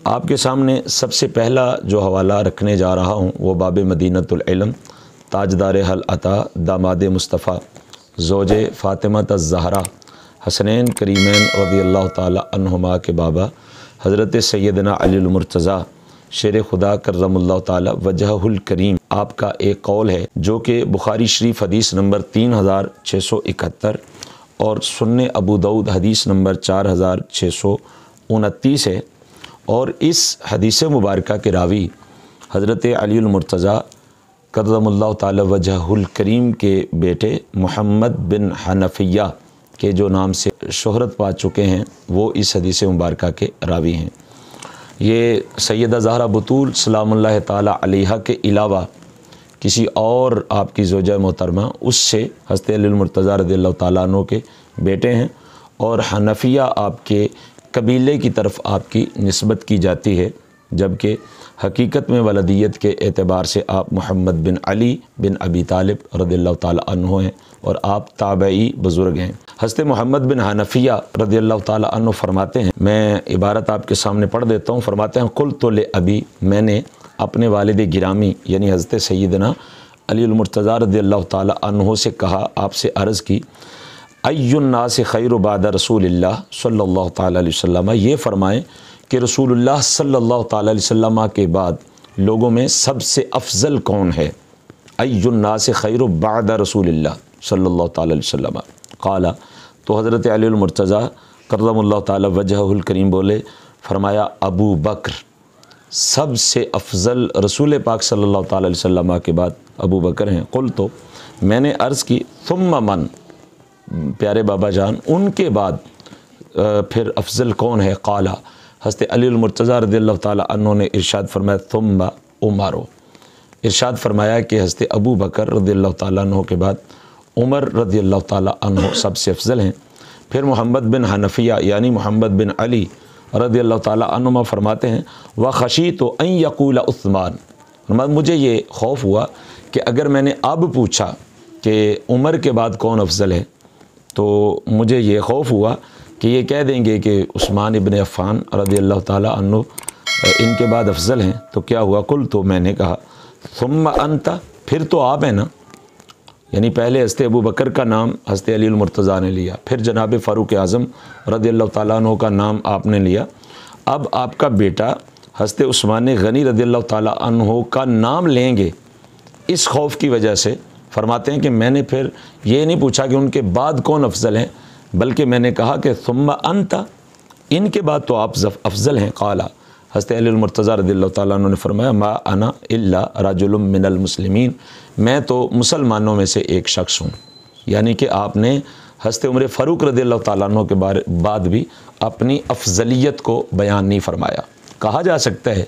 آپ کے سامنے سب سے پہلا جو حوالہ رکھنے جا رہا ہوں وہ باب مدینۃ العلم، تاجدار حل عطا، داماد مصطفیٰ، زوج فاطمہ الزہرا، حسنین کریمین رضی اللہ تعالی عنہما کے بابا حضرت سیدنا علی المرتضیٰ شیر خدا کرم اللہ تعالی وجہہ الکریم، آپ کا ایک قول ہے جو کہ بخاری شریف حدیث نمبر 3671 اور سنن ابو داؤد حدیث نمبر 4629 ہے، اور اس حدیث مبارکہ کے راوی حضرت علی المرتضیٰ کرم اللہ تعالی وجہہ الکریم کے بیٹے محمد بن حنفیہ کے جو نام سے شہرت پا چکے ہیں وہ اس حدیث مبارکہ کے راوی ہیں۔ یہ سیدہ زہرا بطول سلام اللہ تعالی علیہا کے علاوہ کسی اور آپ کی زوجہ محترمہ اس سے حضرت علی المرتضیٰ رضی اللہ تعالیٰ عنہ کے بیٹے ہیں، اور حنفیہ آپ کے قبیلے کی طرف آپ کی نسبت کی جاتی ہے، جبکہ حقیقت میں ولدیت کے اعتبار سے آپ محمد بن علی بن ابی طالب رضی اللہ تعالیٰ عنہ ہیں، اور آپ تابعی بزرگ ہیں۔ حضرت محمد بن حنفیہ رضی اللہ تعالیٰ عنہ فرماتے ہیں، میں عبارت آپ کے سامنے پڑھ دیتا ہوں، فرماتے ہیں قلت لأبی، میں نے اپنے والد گرامی یعنی حضرت سیدنا علی المرتضیٰ رضی اللہ تعالیٰ عنہ سے کہا، آپ سے عرض کی، ای الناس خیر بعد رسول اللہ صلی اللہ تعالیٰ علیہ وسلم، یہ فرمائیں کہ رسول اللہ صلی اللہ تعالیٰ علیہ وسلم کے بعد لوگوں میں سب سے افضل کون ہے؟ ای الناس خیر بعد رسول اللہ صلی اللہ تعالیٰ علیہ وسلم، قال، تو حضرت علی المرتضیٰ کرم اللہ تعالیٰ وجہہ الکریم بولے، فرمایا ابو بکر، سب سے افضل رسول پاک صلی اللہ تعالیٰ علیہ وسلم کے بعد ابو بکر ہیں۔ قل، تو میں نے عرض کی، ثم من، پیارے بابا جان ان کے بعد پھر افضل کون ہے؟ قال، حضرت علی المرتضیٰ رضی اللہ تعالیٰ عنہ نے ارشاد فرمایا ثم عمر، ارشاد فرمایا کہ حضرت ابو بکر رضی اللہ تعالیٰ عنہ کے بعد عمر رضی اللہ تعالیٰ عنہ سب سے افضل ہیں۔ پھر محمد بن حنفیہ یعنی محمد بن علی رضی اللہ تعالیٰ عنہ فرماتے ہیں وَخَشِيتُ أَن يَقُولَ عثمان، مجھے یہ خوف ہوا کہ اگر میں نے اب پوچھا کہ عمر کے بعد کون افضل ہے تو مجھے یہ خوف ہوا کہ یہ کہہ دیں گے کہ عثمان ابن عفان رضی اللہ تعالیٰ عنہ ان کے بعد افضل ہیں، تو کیا ہوا؟ کل، تو میں نے کہا ثم انت، پھر تو آپ ہیں نا، یعنی پہلے حضرت ابو بکر کا نام حضرت علی المرتضیٰ نے لیا، پھر جناب فاروق اعظم رضی اللہ تعالیٰ عنہ کا نام آپ نے لیا، اب آپ کا بیٹا حضرت عثمان غنی رضی اللہ تعالیٰ عنہ کا نام لیں گے، اس خوف کی وجہ سے فرماتے ہیں کہ میں نے پھر یہ نہیں پوچھا کہ ان کے بعد کون افضل ہیں، بلکہ میں نے کہا کہ ثم انت، ان کے بعد تو آپ افضل ہیں۔ قال، حضرت علی المرتضیٰ رضی اللہ تعالیٰ عنہ نے فرمایا ما انا الا رجل من المسلمین، میں تو مسلمانوں میں سے ایک شخص ہوں، یعنی کہ آپ نے حضرت عمر فاروق رضی اللہ تعالیٰ عنہ کے بعد بھی اپنی افضلیت کو بیان نہیں فرمایا۔ کہا جا سکتا ہے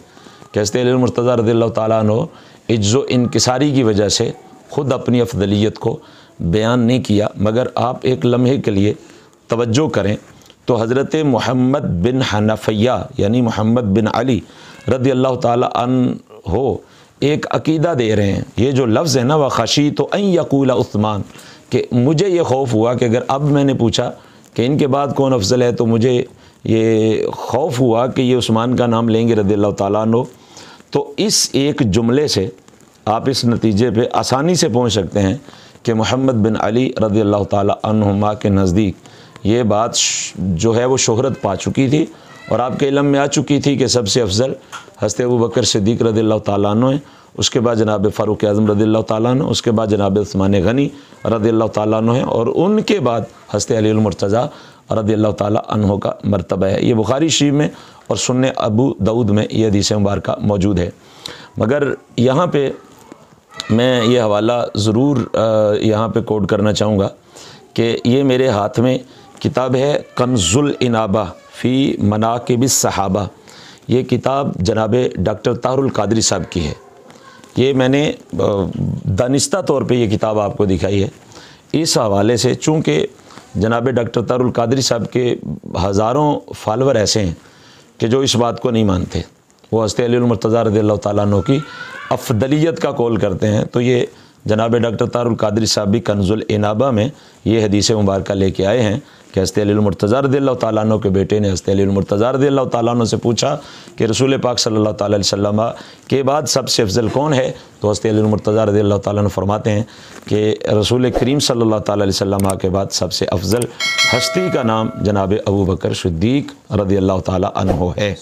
کہ حضرت علی المرتضیٰ رضی اللہ تعالیٰ عنہ عجز و انکساری کی وجہ سے خود اپنی افضلیت کو بیان نہیں کیا، مگر آپ ایک لمحے کے لیے توجہ کریں تو حضرت محمد بن حنفیہ یعنی محمد بن علی رضی اللہ تعالیٰ عنہ ایک عقیدہ دے رہے ہیں، یہ جو لفظ ہے نا وَخَشِيتُ أَن يَقُولَ عثمان، کہ مجھے یہ خوف ہوا کہ اگر اب میں نے پوچھا کہ ان کے بعد کون افضل ہے تو مجھے یہ خوف ہوا کہ یہ عثمان کا نام لیں گے رضی اللہ تعالیٰ عنہ۔ تو اس ایک جملے سے آپ اس نتیجے پہ آسانی سے پہنچ سکتے ہیں کہ محمد بن علی رضی اللہ تعالیٰ عنہما کے نزدیک یہ بات جو ہے وہ شہرت پا چکی تھی، اور آپ کے علم میں آ چکی تھی کہ سب سے افضل حضرت ابو بکر صدیق رضی اللہ تعالیٰ عنہ ہیں، اس کے بعد جناب فاروق اعظم رضی اللہ تعالیٰ عنہ، اس کے بعد جناب عثمان غنی رضی اللہ تعالیٰ عنہ ہیں، اور ان کے بعد حضرت علی المرتضیٰ رضی اللہ تعالیٰ عنہ کا مرتبہ ہے۔ یہ بخاری شریف میں اور سنن ابو داؤد میں یہ حدیث مبارکہ موجود ہے۔ مگر یہاں پہ میں یہ حوالہ ضرور یہاں پہ کوٹ کرنا چاہوں گا کہ یہ میرے ہاتھ میں کتاب ہے کنز الانابہ فی مناقب الصحابہ، یہ کتاب جناب ڈاکٹر طاہر القادری صاحب کی ہے، یہ میں نے دانستہ طور پہ یہ کتاب آپ کو دکھائی ہے۔ اس حوالے سے چونکہ جناب ڈاکٹر طاہر القادری صاحب کے ہزاروں فالور ایسے ہیں کہ جو اس بات کو نہیں مانتے، وہ حضرت علی المرتضیٰ رضی اللہ تعالیٰ عنہ کی افضلیت کا قول کرتے ہیں، تو یہ جناب ڈاکٹر طاہر القادری صاحب بھی کنز العنابہ میں یہ حدیث مبارکہ لے کے آئے ہیں کہ حضرت علی المرتضیٰ رضی اللہ تعالیٰ عنہ کے بیٹے نے حضرت علی المرتضیٰ رضی اللہ تعالیٰ عنہ سے پوچھا کہ رسول پاک صلی اللہ تعالیٰ علیہ وسلم کے بعد سب سے افضل کون ہے؟ تو حضرت علی المرتضیٰ رضی اللہ تعالیٰ عنہ فرماتے ہیں کہ رسول کریم صلی اللہ تعالیٰ علیہ وسلم کے بعد سب سے افضل ہستی کا نام جناب ابو بکر صدیق رضی اللہ تعالیٰ عنہ ہے۔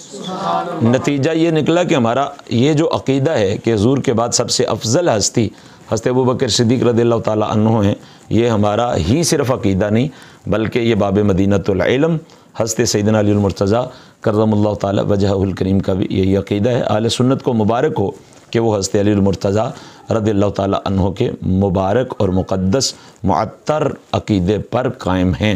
نتیجہ یہ نکلا کہ ہمارا یہ جو عقیدہ ہے کہ حضور کے بعد سب سے افضل ہستی حضرت ابو بکر صدیق رضی اللہ تعالیٰ عنہ ہیں، یہ ہمارا ہی صرف عقیدہ نہیں بلکہ یہ باب مدینۃ العلم حضرت سیدنا علی المرتضیٰ کرم اللہ تعالیٰ وجہہ الکریم کا بھی یہی عقیدہ ہے۔ اہل سنت کو مبارک ہو کہ وہ حضرت علی المرتضیٰ رضی اللہ تعالیٰ عنہ کے مبارک اور مقدس معطر عقیدے پر قائم ہیں۔